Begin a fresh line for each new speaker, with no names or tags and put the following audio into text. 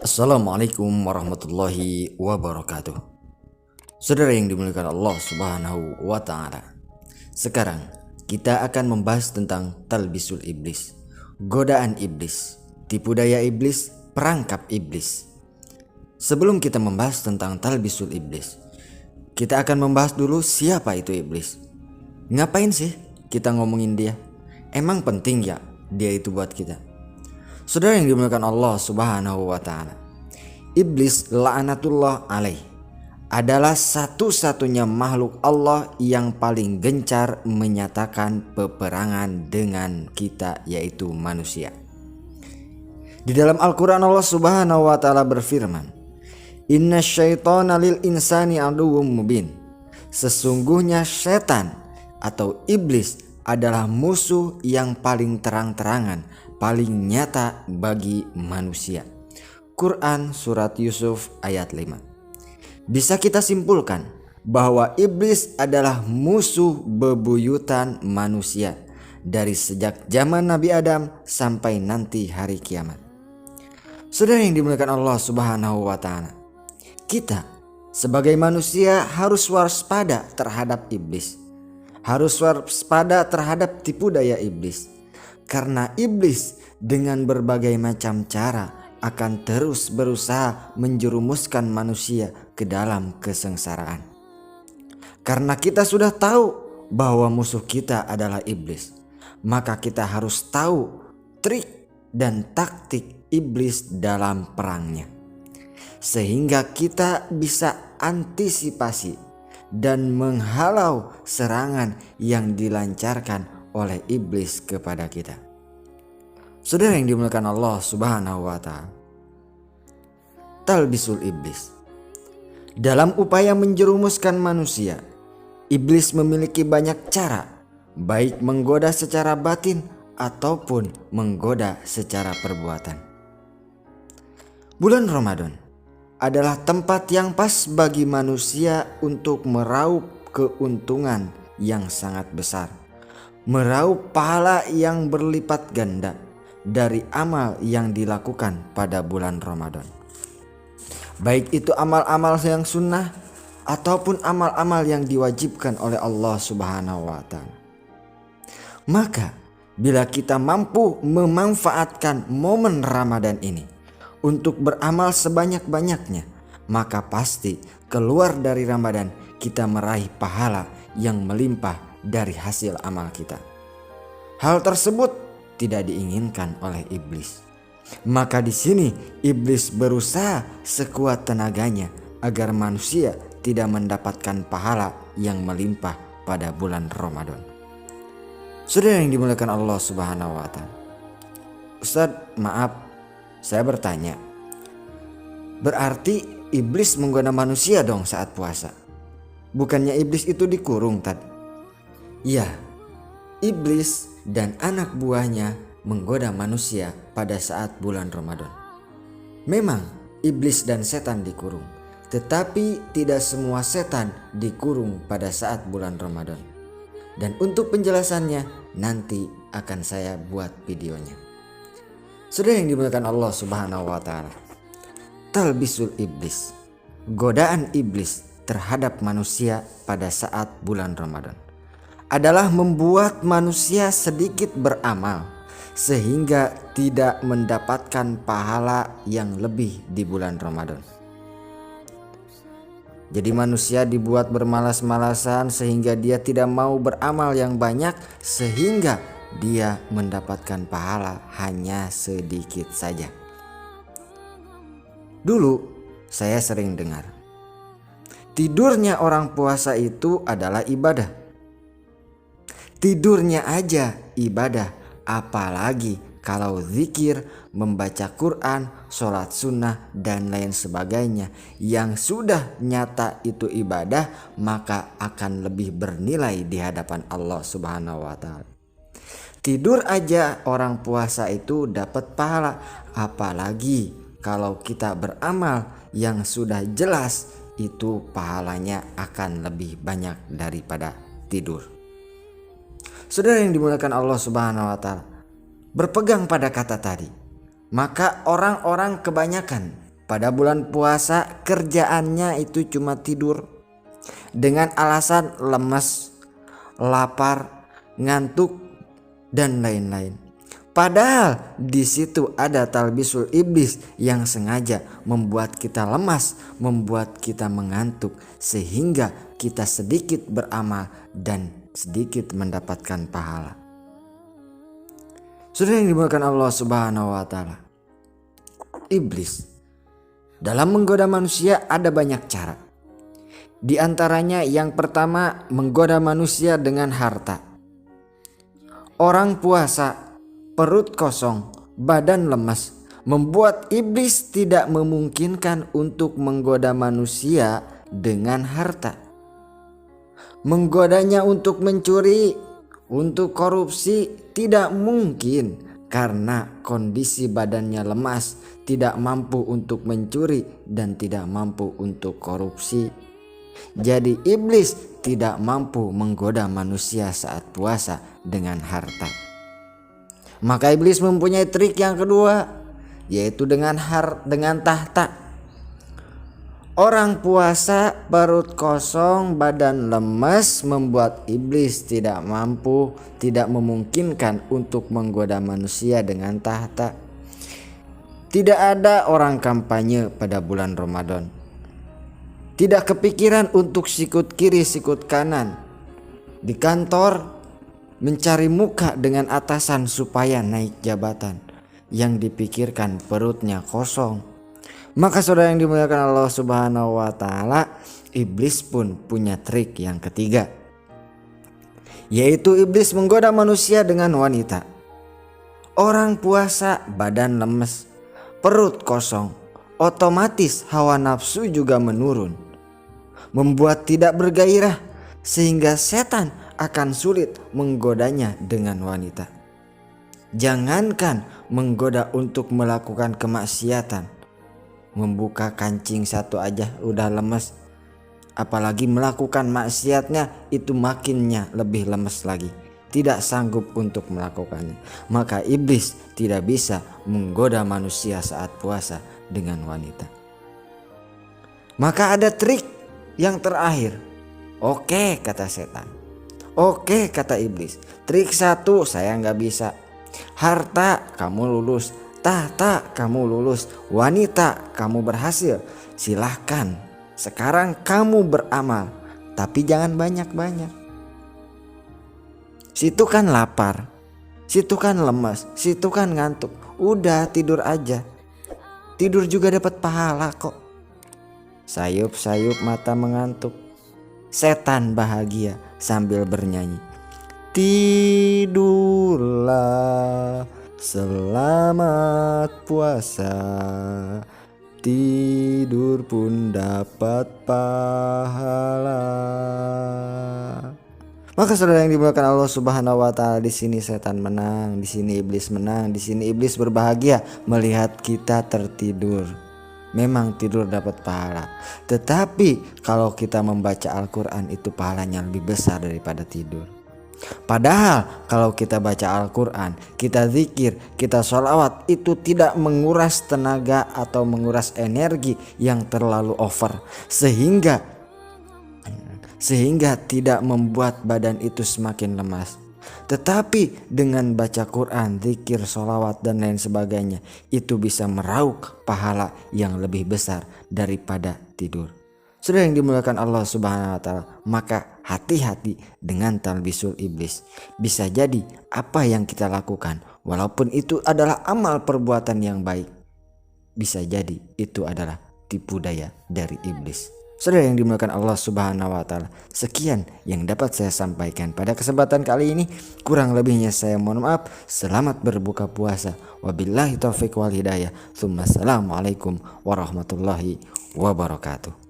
Assalamualaikum warahmatullahi wabarakatuh. Saudara yang dimuliakan Allah Subhanahu wa taala. Sekarang kita akan membahas tentang talbisul iblis, godaan iblis, tipu daya iblis, perangkap iblis. Sebelum kita membahas tentang talbisul iblis, kita akan membahas dulu siapa itu iblis. Ngapain sih kita ngomongin dia? Emang penting ya dia itu buat kita? Saudara yang dimuliakan Allah Subhanahu wa taala, iblis la'anatullah alaih adalah satu-satunya makhluk Allah yang paling gencar menyatakan peperangan dengan kita, yaitu manusia. Di dalam Al-Quran Allah Subhanahu wa taala berfirman, "Inna syaitana lil insani aduwwum mubin." Sesungguhnya setan atau iblis adalah musuh yang paling terang-terangan, paling nyata bagi manusia. Quran Surat Yusuf ayat 5. Bisa kita simpulkan bahwa iblis adalah musuh bebuyutan manusia dari sejak zaman Nabi Adam sampai nanti hari kiamat. Saudara yang dimuliakan Allah Subhanahu wa taala, kita sebagai manusia harus waspada terhadap iblis. Harus waspada terhadap tipu daya iblis. Karena iblis dengan berbagai macam cara akan terus berusaha menjerumuskan manusia ke dalam kesengsaraan. Karena kita sudah tahu bahwa musuh kita adalah iblis, maka kita harus tahu trik dan taktik iblis dalam perangnya, sehingga kita bisa antisipasi dan menghalau serangan yang dilancarkan oleh iblis kepada kita. Saudara yang dimuliakan Allah Subhanahu wa taala, talbisul iblis. Dalam upaya menjerumuskan manusia, iblis memiliki banyak cara, baik menggoda secara batin ataupun menggoda secara perbuatan. Bulan Ramadan adalah tempat yang pas bagi manusia untuk meraup keuntungan yang sangat besar, meraup pahala yang berlipat ganda dari amal yang dilakukan pada bulan Ramadan. Baik itu amal-amal yang sunnah ataupun amal-amal yang diwajibkan oleh Allah Subhanahu wa taala. Maka bila kita mampu memanfaatkan momen Ramadan ini untuk beramal sebanyak-banyaknya, maka pasti keluar dari Ramadan kita meraih pahala yang melimpah dari hasil amal kita. Hal tersebut tidak diinginkan oleh iblis. Maka di sini iblis berusaha sekuat tenaganya agar manusia tidak mendapatkan pahala yang melimpah pada bulan Ramadan. Saudara yang dimuliakan Allah Subhanahu wa taala. Ustaz, maaf, saya bertanya. Berarti iblis menggoda manusia dong saat puasa? Bukannya iblis itu dikurung, Tad? Iya, iblis dan anak buahnya menggoda manusia pada saat bulan Ramadan. Memang iblis dan setan dikurung, tetapi tidak semua setan dikurung pada saat bulan Ramadan. Dan untuk penjelasannya nanti akan saya buat videonya. Saudara yang dimuliakan Allah Subhanahu wa taala, talbisul iblis, godaan iblis terhadap manusia pada saat bulan Ramadan adalah membuat manusia sedikit beramal sehingga tidak mendapatkan pahala yang lebih di bulan Ramadan. Jadi manusia dibuat bermalas-malasan sehingga dia tidak mau beramal yang banyak, sehingga dia mendapatkan pahala hanya sedikit saja. Dulu saya sering dengar, tidurnya orang puasa itu adalah ibadah. Tidurnya aja ibadah, apalagi kalau zikir, membaca Quran, sholat sunnah, dan lain sebagainya yang sudah nyata itu ibadah, maka akan lebih bernilai di hadapan Allah Subhanahu wa taala. Tidur aja orang puasa itu dapat pahala, apalagi kalau kita beramal yang sudah jelas itu pahalanya akan lebih banyak daripada tidur. Saudara yang dimuliakan Allah Subhanahu wa taala, berpegang pada kata tadi, maka orang-orang kebanyakan pada bulan puasa kerjaannya itu cuma tidur dengan alasan lemas, lapar, ngantuk dan lain-lain. Padahal di situ ada talbisul iblis yang sengaja membuat kita lemas, membuat kita mengantuk sehingga kita sedikit beramal dan sedikit mendapatkan pahala. Saudara yang dimuliakan Allah Subhanahu wa taala. Iblis dalam menggoda manusia ada banyak cara. Di antaranya yang pertama menggoda manusia dengan harta. Orang puasa, perut kosong, badan lemas, membuat iblis tidak memungkinkan untuk menggoda manusia dengan harta. Menggodanya untuk mencuri, untuk korupsi tidak mungkin karena kondisi badannya lemas, tidak mampu untuk mencuri dan tidak mampu untuk korupsi. Jadi iblis tidak mampu menggoda manusia saat puasa dengan harta. Maka iblis mempunyai trik yang kedua, yaitu dengan tahta. Orang puasa, perut kosong, badan lemas membuat iblis tidak mampu, tidak memungkinkan untuk menggoda manusia dengan tahta. Tidak ada orang kampanye pada bulan Ramadan. Tidak kepikiran untuk sikut kiri, sikut kanan. Di kantor mencari muka dengan atasan supaya naik jabatan. Yang dipikirkan perutnya kosong. Maka saudara yang dimuliakan Allah Subhanahu wa taala, iblis pun punya trik yang ketiga, yaitu iblis menggoda manusia dengan wanita. Orang puasa badan lemes, perut kosong, otomatis hawa nafsu juga menurun, membuat tidak bergairah sehingga setan akan sulit menggodanya dengan wanita. Jangankan menggoda untuk melakukan kemaksiatan, membuka kancing satu aja udah lemes, apalagi melakukan maksiatnya itu makinnya lebih lemes lagi, tidak sanggup untuk melakukannya. Maka iblis tidak bisa menggoda manusia saat puasa dengan wanita. Maka ada trik yang terakhir. Oke, kata setan. Oke, kata iblis. Trik satu saya nggak bisa. Harta kamu lulus, tahta kamu lulus, wanita kamu berhasil. Silahkan sekarang kamu beramal, tapi jangan banyak-banyak. Situ kan lapar, situ kan lemas, situ kan ngantuk. Udah tidur aja. Tidur juga dapat pahala kok. Sayup-sayup mata mengantuk. Setan bahagia sambil bernyanyi. Tidurlah, selamat puasa, tidur pun dapat pahala. Maka saudara yang dimuliakan Allah Subhanahu wa taala, di sini setan menang, di sini iblis menang, di sini iblis berbahagia melihat kita tertidur. Memang tidur dapat pahala, tetapi kalau kita membaca Al-Quran itu pahalanya lebih besar daripada tidur. Padahal kalau kita baca Al-Quran, kita zikir, kita sholawat, itu tidak menguras tenaga atau menguras energi yang terlalu over, sehingga tidak membuat badan itu semakin lemas. Tetapi dengan baca Quran, zikir, sholawat dan lain sebagainya, itu bisa meraup pahala yang lebih besar daripada tidur. Saudara yang dimuliakan Allah Subhanahu wa taala, maka hati-hati dengan talbisul iblis. Bisa jadi apa yang kita lakukan, walaupun itu adalah amal perbuatan yang baik, bisa jadi itu adalah tipu daya dari iblis. Saudara yang dimuliakan Allah Subhanahu wa taala, sekian yang dapat saya sampaikan pada kesempatan kali ini. Kurang lebihnya saya mohon maaf. Selamat berbuka puasa. Wabillahi taufiq wal hidayah. Assalamualaikum warahmatullahi wabarakatuh.